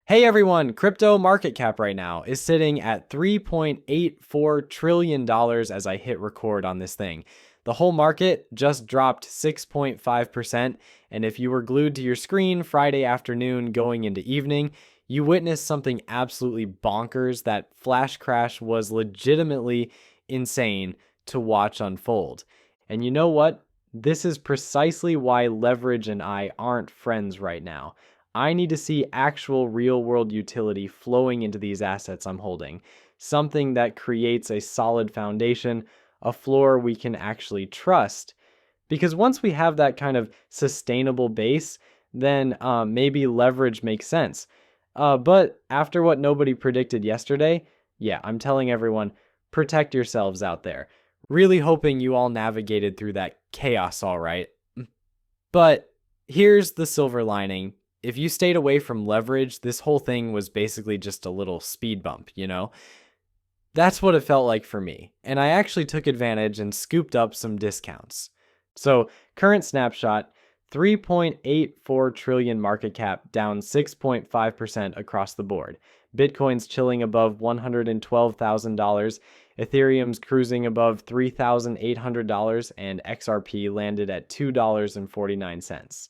Hey everyone, crypto market cap right now is sitting at $3.84 trillion as I hit record on this thing. The whole market just dropped 6.5%, and if you were glued to your screen Friday afternoon going into evening, you witnessed something absolutely bonkers. That flash crash was legitimately insane to watch unfold. And you know what? This is precisely why leverage and I aren't friends right now. I need to see actual real-world utility flowing into these assets I'm holding, something that creates a solid foundation, a floor we can actually trust. Because once we have that kind of sustainable base, then maybe leverage makes sense. But after what nobody predicted yesterday, yeah, I'm telling everyone, protect yourselves out there. Really hoping you all navigated through that chaos all right. But here's the silver lining. If you stayed away from leverage, this whole thing was basically just a little speed bump, you know? That's what it felt like for me. And I actually took advantage and scooped up some discounts. So, current snapshot, 3.84 trillion market cap, down 6.5% across the board. Bitcoin's chilling above $112,000. Ethereum's cruising above $3,800, and XRP landed at $2.49.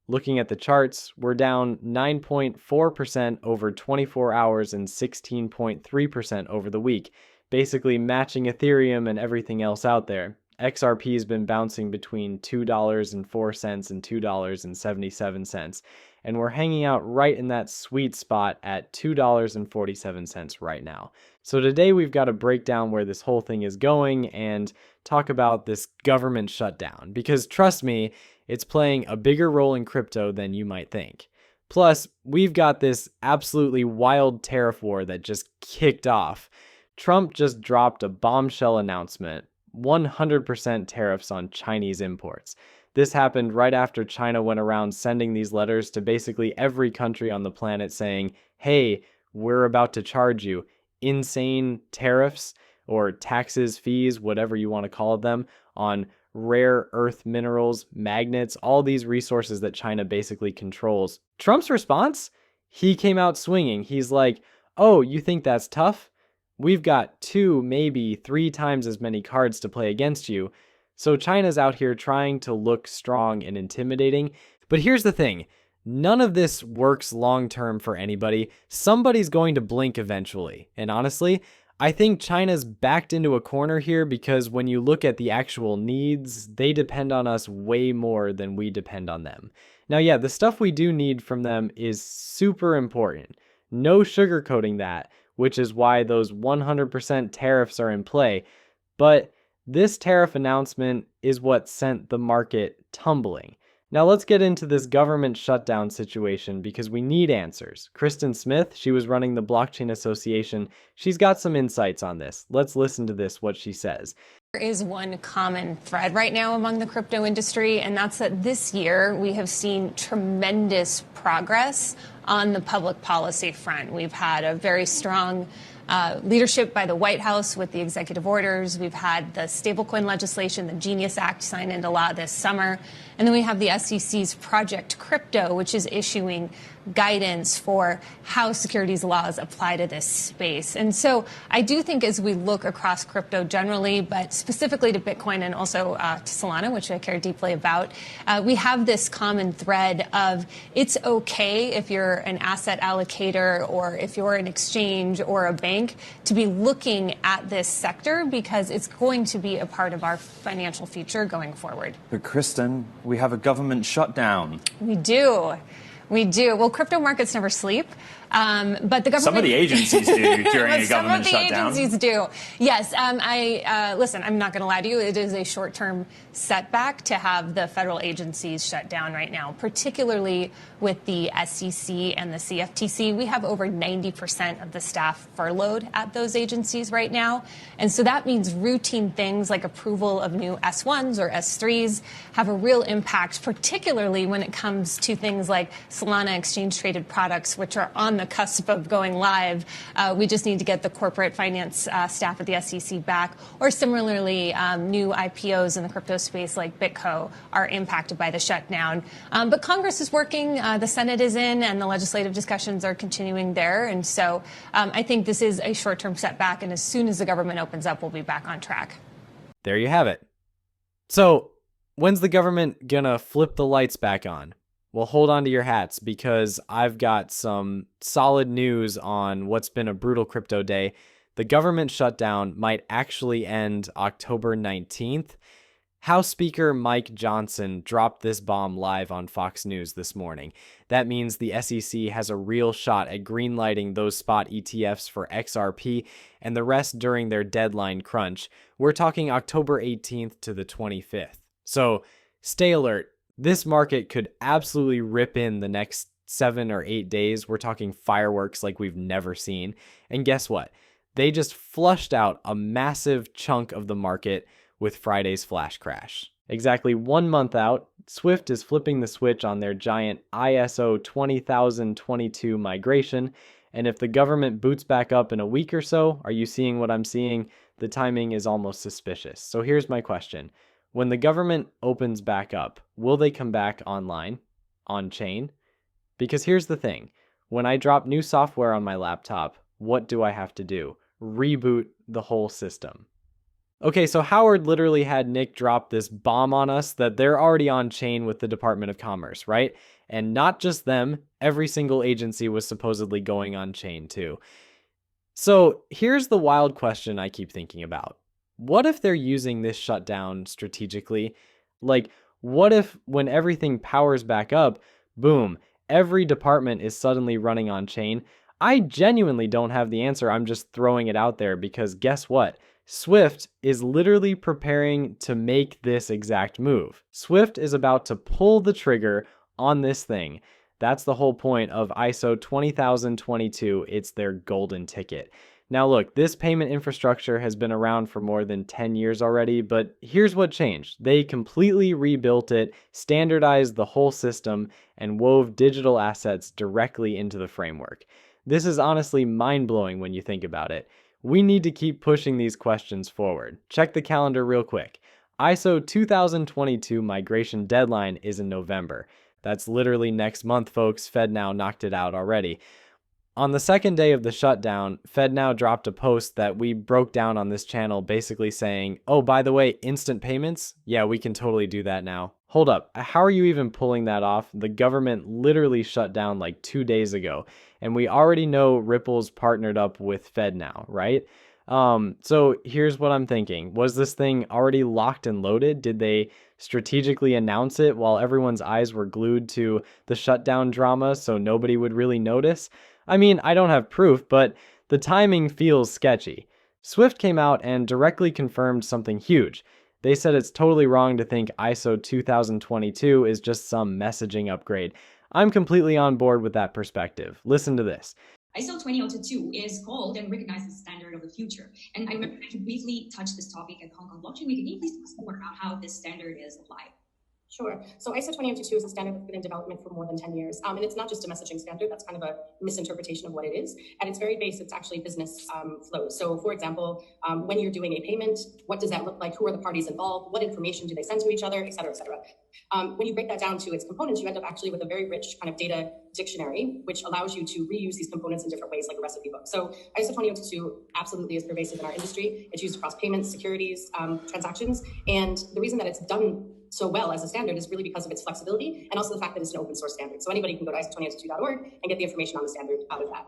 Looking at the charts, we're down 9.4% over 24 hours and 16.3% over the week, basically matching Ethereum and everything else out there. XRP has been bouncing between $2.04 and $2.77, and we're hanging out right in that sweet spot at $2.47 right now. So today we've got to break down where this whole thing is going and talk about this government shutdown, because trust me, it's playing a bigger role in crypto than you might think. Plus, we've got this absolutely wild tariff war that just kicked off. Trump just dropped a bombshell announcement, 100% tariffs on Chinese imports. This happened right after China went around sending these letters to basically every country on the planet saying, hey, we're about to charge you insane tariffs or taxes, fees, whatever you want to call them, on rare earth minerals, magnets, all these resources that China basically controls. Trump's response? He came out swinging. He's like, oh, you think that's tough? We've got 2, maybe 3 times as many cards to play against you. So China's out here trying to look strong and intimidating. But here's the thing. None of this works long-term for anybody. Somebody's going to blink eventually. And honestly, I think China's backed into a corner here because when you look at the actual needs, they depend on us way more than we depend on them. Now, yeah, the stuff we do need from them is super important. No sugarcoating that, which is why those 100% tariffs are in play. But this tariff announcement is what sent the market tumbling. Now let's get into this government shutdown situation because we need answers. Kristen Smith, she was running the Blockchain Association. She's got some insights on this. Let's listen to this, what she says. There is one common thread right now among the crypto industry, and that's that this year we have seen tremendous progress on the public policy front. We've had a very strong leadership by the White House with the executive orders. We've had the stablecoin legislation, the Genius Act signed into law this summer. And then we have the SEC's Project Crypto, which is issuing guidance for how securities laws apply to this space. And so I do think as we look across crypto generally, but specifically to Bitcoin and also to Solana, which I care deeply about, we have this common thread of it's okay if you're an asset allocator or if you're an exchange or a bank to be looking at this sector because it's going to be a part of our financial future going forward. But Kristen, we have a government shutdown. We do. We do. Well, crypto markets never sleep. But the government... Some of the agencies do during a government shutdown. Some of the agencies do. Yes. Listen, I'm not going to lie to you. It is a short-term setback to have the federal agencies shut down right now, particularly with the SEC and the CFTC. We have over 90% of the staff furloughed at those agencies right now. And so that means routine things like approval of new S1s or S3s have a real impact, particularly when it comes to things like Solana exchange-traded products, which are on the cusp of going live. We just need to get the corporate finance staff at the SEC back. Or similarly, new IPOs in the crypto space like BitCo are impacted by the shutdown. But Congress is working, the Senate is in, and the legislative discussions are continuing there. And so I think this is a short-term setback, and as soon as the government opens up, we'll be back on track. There you have it. So when's the government gonna flip the lights back on? Well, hold on to your hats, because I've got some solid news on what's been a brutal crypto day. The government shutdown might actually end October 19th. House Speaker Mike Johnson dropped this bomb live on Fox News this morning. That means the SEC has a real shot at greenlighting those spot ETFs for XRP and the rest during their deadline crunch. We're talking October 18th to the 25th. So stay alert. This market could absolutely rip in the next 7 or 8 days. We're talking fireworks like we've never seen. And guess what? They just flushed out a massive chunk of the market with Friday's flash crash. Exactly 1 month out, Swift is flipping the switch on their giant ISO 20022 migration, and if the government boots back up in a week or so, are you seeing what I'm seeing? The timing is almost suspicious. So here's my question. When the government opens back up, will they come back online, on-chain? Because here's the thing. When I drop new software on my laptop, what do I have to do? Reboot the whole system. Okay, so Howard literally had Nick drop this bomb on us that they're already on chain with the Department of Commerce, right? And not just them, every single agency was supposedly going on chain too. So here's the wild question I keep thinking about. What if they're using this shutdown strategically? Like, what if when everything powers back up, boom, every department is suddenly running on chain? I genuinely don't have the answer. I'm just throwing it out there because guess what? Swift is literally preparing to make this exact move. Swift is about to pull the trigger on this thing. That's the whole point of ISO 20022. It's their golden ticket. Now look, this payment infrastructure has been around for more than 10 years already, but here's what changed. They completely rebuilt it, standardized the whole system, and wove digital assets directly into the framework. This is honestly mind-blowing when you think about it. We need to keep pushing these questions forward. Check the calendar real quick. ISO 2022 migration deadline is in November. That's literally next month, folks. FedNow knocked it out already. On the second day of the shutdown, FedNow dropped a post that we broke down on this channel basically saying, oh, by the way, instant payments? Yeah, we can totally do that now. Hold up, how are you even pulling that off? The government literally shut down like 2 days ago, and we already know Ripple's partnered up with FedNow, right? So here's what I'm thinking. Was this thing already locked and loaded? Did they strategically announce it while everyone's eyes were glued to the shutdown drama so nobody would really notice? I mean, I don't have proof, but the timing feels sketchy. Swift came out and directly confirmed something huge. They said it's totally wrong to think ISO 2022 is just some messaging upgrade. I'm completely on board with that perspective. Listen to this. ISO 2022 is called and recognized as the standard of the future. And I remember to briefly touch this topic at Hong Kong Blockchain Week. Can you please tell us more about how this standard is applied? Sure. So ISO 2022 is a standard that's been in development for more than 10 years. And it's not just a messaging standard. That's kind of a misinterpretation of what it is. At its very base, it's actually business flows. So for example, when you're doing a payment, what does that look like? Who are the parties involved? What information do they send to each other, et cetera, et cetera. When you break that down to its components, you end up actually with a very rich kind of data dictionary, which allows you to reuse these components in different ways, like a recipe book. So ISO 2022 absolutely is pervasive in our industry. It's used across payments, securities, transactions. And the reason that it's done so well as a standard is really because of its flexibility and also the fact that it's an open source standard. So anybody can go to ISO2022.org and get the information on the standard out of that.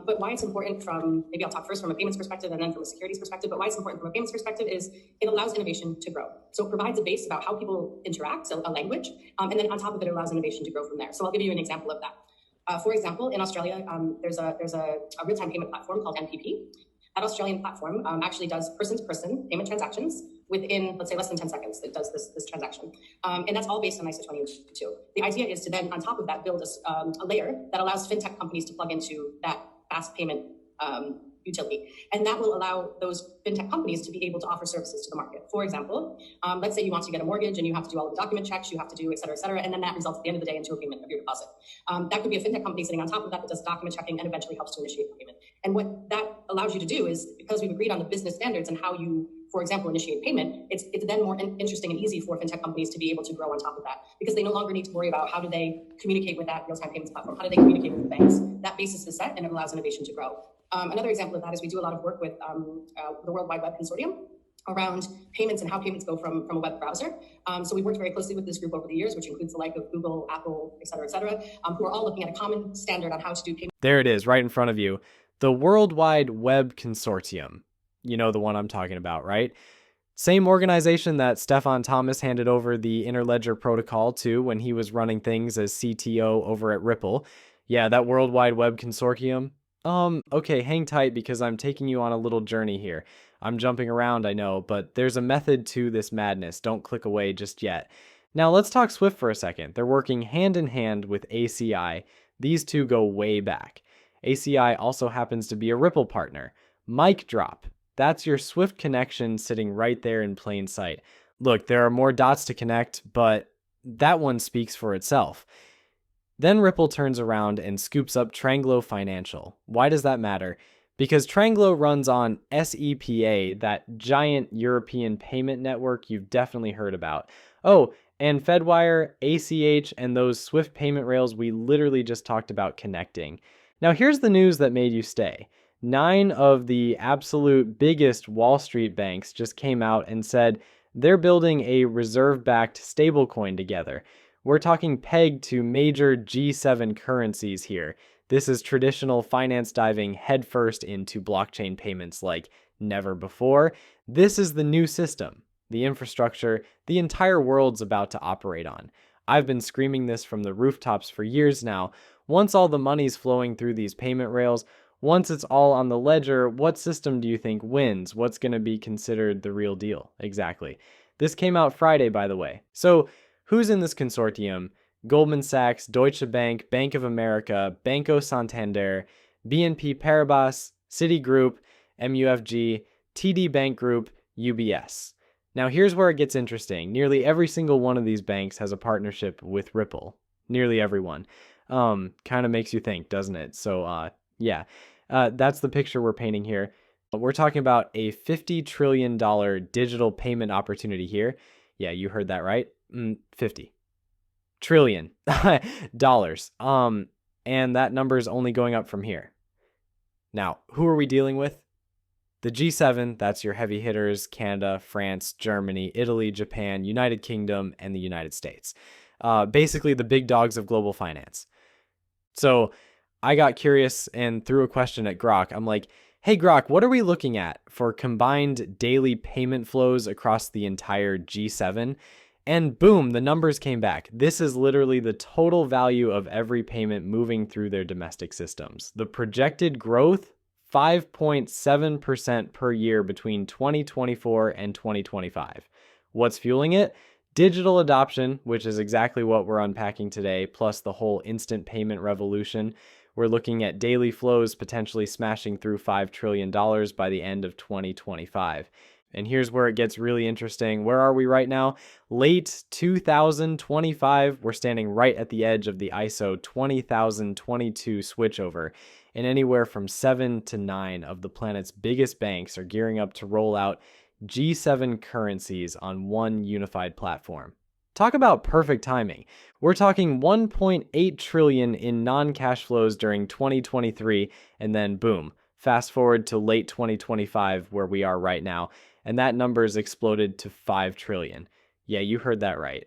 But why it's important from, maybe I'll talk first from a payments perspective and then from a securities perspective, but why it's important from a payments perspective is it allows innovation to grow. So it provides a base about how people interact, so a language, and then on top of it, it allows innovation to grow from there. So I'll give you an example of that. For example, in Australia, there's a real-time payment platform called NPP. That Australian platform actually does person-to-person payment transactions within, let's say, less than 10 seconds. It does this transaction. And that's all based on ISO 2022. The idea is to then, on top of that, build a layer that allows fintech companies to plug into that fast payment utility. And that will allow those fintech companies to be able to offer services to the market. For example, let's say you want to get a mortgage and you have to do all the document checks, you have to do et cetera, and then that results at the end of the day into a payment of your deposit. That could be a fintech company sitting on top of that does document checking and eventually helps to initiate the payment. And what that allows you to do is, because we've agreed on the business standards and how you, for example, initiate payment, it's then more interesting and easy for fintech companies to be able to grow on top of that, because they no longer need to worry about how do they communicate with that real-time payments platform, how do they communicate with the banks. That basis is set and it allows innovation to grow. Another example of that is we do a lot of work with the World Wide Web Consortium around payments and how payments go from a web browser. So we worked very closely with this group over the years, which includes the like of Google, Apple, et cetera, who are all looking at a common standard on how to do payments. There it is, right in front of you. The World Wide Web Consortium. You know the one I'm talking about, right? Same organization that Stefan Thomas handed over the Interledger protocol to when he was running things as CTO over at Ripple. Yeah, that World Wide Web Consortium. Okay, hang tight because I'm taking you on a little journey here. I'm jumping around, I know, but there's a method to this madness. Don't click away just yet. Now let's talk Swift for a second. They're working hand in hand with ACI. These two go way back. ACI also happens to be a Ripple partner. Mic drop. That's your Swift connection sitting right there in plain sight. Look, there are more dots to connect, but that one speaks for itself. Then Ripple turns around and scoops up Tranglo Financial. Why does that matter? Because Tranglo runs on SEPA, that giant European payment network you've definitely heard about. Oh, and Fedwire, ACH, and those Swift payment rails we literally just talked about connecting. Now here's the news that made you stay. 9 of the absolute biggest Wall Street banks just came out and said they're building a reserve-backed stablecoin together. We're talking pegged to major G7 currencies here. This is traditional finance diving headfirst into blockchain payments like never before. This is the new system, the infrastructure the entire world's about to operate on. I've been screaming this from the rooftops for years now. Once all the money's flowing through these payment rails, once it's all on the ledger, what system do you think wins? What's going to be considered the real deal? Exactly. This came out Friday, by the way. So who's in this consortium? Goldman Sachs, Deutsche Bank, Bank of America, Banco Santander, BNP Paribas, Citigroup, MUFG, TD Bank Group, UBS. Now here's where it gets interesting. Nearly every single one of these banks has a partnership with Ripple. Nearly everyone. Kind of makes you think, doesn't it? So yeah, that's the picture we're painting here. We're talking about a $50 trillion digital payment opportunity here. Yeah, you heard that right. 50 trillion dollars. And that number is only going up from here. Now, who are we dealing with? The G7, that's your heavy hitters, Canada, France, Germany, Italy, Japan, United Kingdom, and the United States. Basically the big dogs of global finance. So I got curious and threw a question at Grok. I'm like, hey Grok, what are we looking at for combined daily payment flows across the entire G7? And boom, the numbers came back. This is literally the total value of every payment moving through their domestic systems. The projected growth, 5.7% per year between 2024 and 2025. What's fueling it? Digital adoption, which is exactly what we're unpacking today, plus the whole instant payment revolution. We're looking at daily flows potentially smashing through $5 trillion by the end of 2025. And here's where it gets really interesting. Where are we right now? Late 2025. We're standing right at the edge of the ISO 20022 switchover. And anywhere from 7 to 9 of the planet's biggest banks are gearing up to roll out G7 currencies on one unified platform. Talk about perfect timing. We're talking 1.8 trillion in non-cash flows during 2023, and then boom, fast forward to late 2025 where we are right now, and that number's exploded to 5 trillion. Yeah, you heard that right.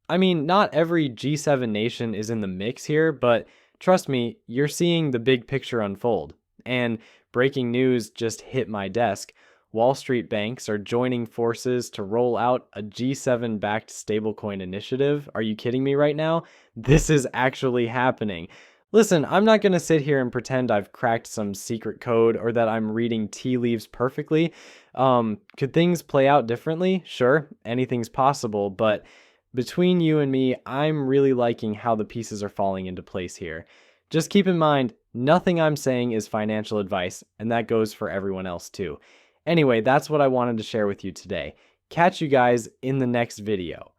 I mean, not every G7 nation is in the mix here, but trust me, you're seeing the big picture unfold. And breaking news just hit my desk. Wall Street banks are joining forces to roll out a G7-backed stablecoin initiative. Are you kidding me right now? This is actually happening. Listen, I'm not going to sit here and pretend I've cracked some secret code or that I'm reading tea leaves perfectly. Could things play out differently? Sure, anything's possible, but between you and me, I'm really liking how the pieces are falling into place here. Just keep in mind, Nothing I'm saying is financial advice, and that goes for everyone else too. Anyway, that's what I wanted to share with you today. Catch you guys in the next video.